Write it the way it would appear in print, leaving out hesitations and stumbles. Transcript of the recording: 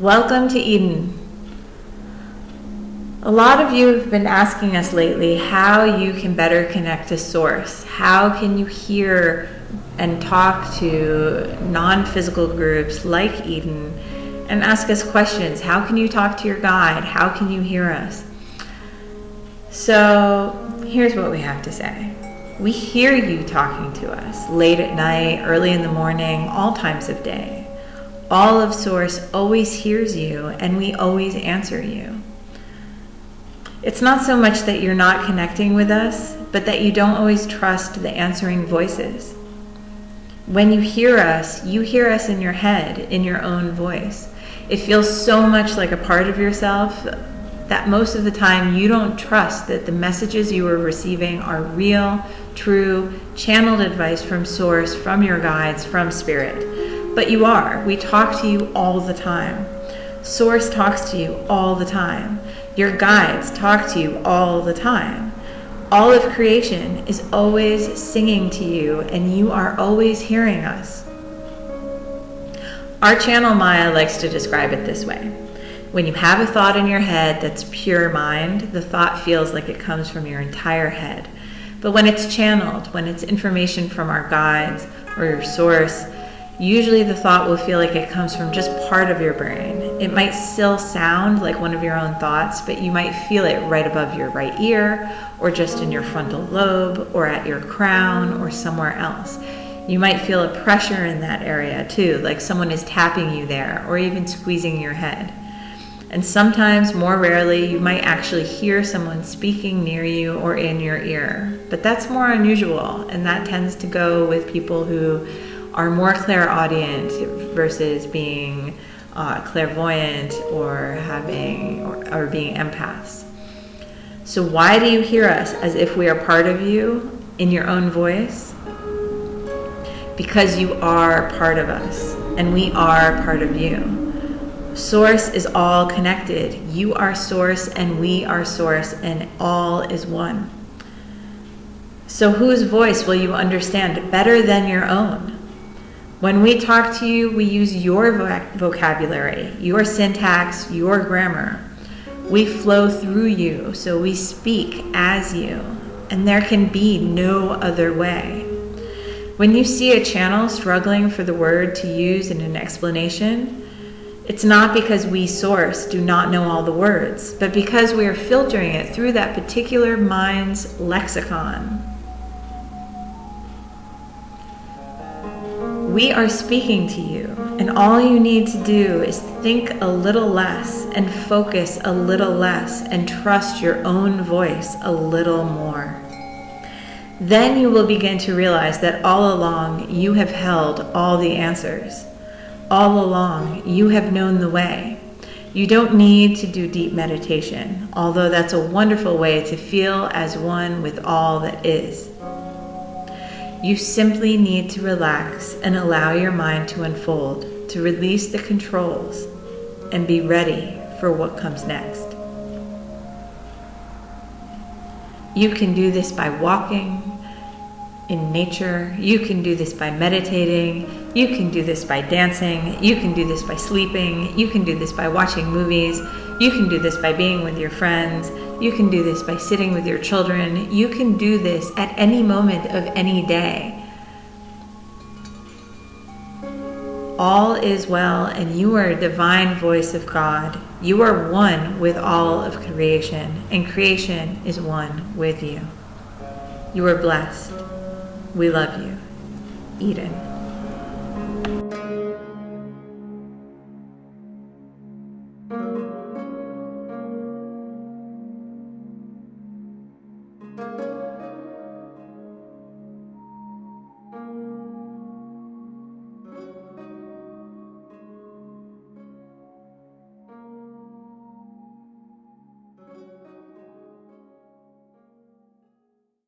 Welcome to Eden. A lot of you have been asking us lately how you can better connect to Source. How can you hear and talk to non-physical groups like Eden and ask us questions? How can you talk to your guide? How can you hear us? So here's what we have to say. We hear you talking to us late at night, early in the morning, all times of day. All of Source always hears you, and we always answer you. It's not so much that you're not connecting with us, but that you don't always trust the answering voices. When you hear us in your head, in your own voice. It feels so much like a part of yourself that most of the time you don't trust that the messages you are receiving are real, true, channeled advice from Source, from your guides, from Spirit. But you are. We talk to you all the time. Source talks to you all the time. Your guides talk to you all the time. All of creation is always singing to you, and you are always hearing us. Our channel Maya likes to describe it this way. When you have a thought in your head that's pure mind, the thought feels like it comes from your entire head. But when it's channeled, when it's information from our guides or your Source, usually the thought will feel like it comes from just part of your brain. It might still sound like one of your own thoughts, but you might feel it right above your right ear, or just in your frontal lobe, or at your crown, or somewhere else. You might feel a pressure in that area too, like someone is tapping you there, or even squeezing your head. And sometimes, more rarely, you might actually hear someone speaking near you or in your ear. But that's more unusual, and that tends to go with people who are more clairaudient versus being clairvoyant or being empaths. So why do you hear us as if we are part of you in your own voice? Because you are part of us, and we are part of you. Source is all connected. You are Source, and we are Source, and all is one. So whose voice will you understand better than your own? When we talk to you, we use your vocabulary, your syntax, your grammar. We flow through you, so we speak as you, and there can be no other way. When you see a channel struggling for the word to use in an explanation, it's not because we, Source, do not know all the words, but because we are filtering it through that particular mind's lexicon. We are speaking to you, and all you need to do is think a little less and focus a little less and trust your own voice a little more. Then you will begin to realize that all along you have held all the answers. All along you have known the way. You don't need to do deep meditation, although that's a wonderful way to feel as one with all that is. You simply need to relax and allow your mind to unfold, to release the controls, and be ready for what comes next. You can do this by walking in nature. You can do this by meditating. You can do this by dancing. You can do this by sleeping. You can do this by watching movies. You can do this by being with your friends. You can do this by sitting with your children. You can do this at any moment of any day. All is well, and you are a divine voice of God. You are one with all of creation, and creation is one with you. You are blessed. We love you. Eden.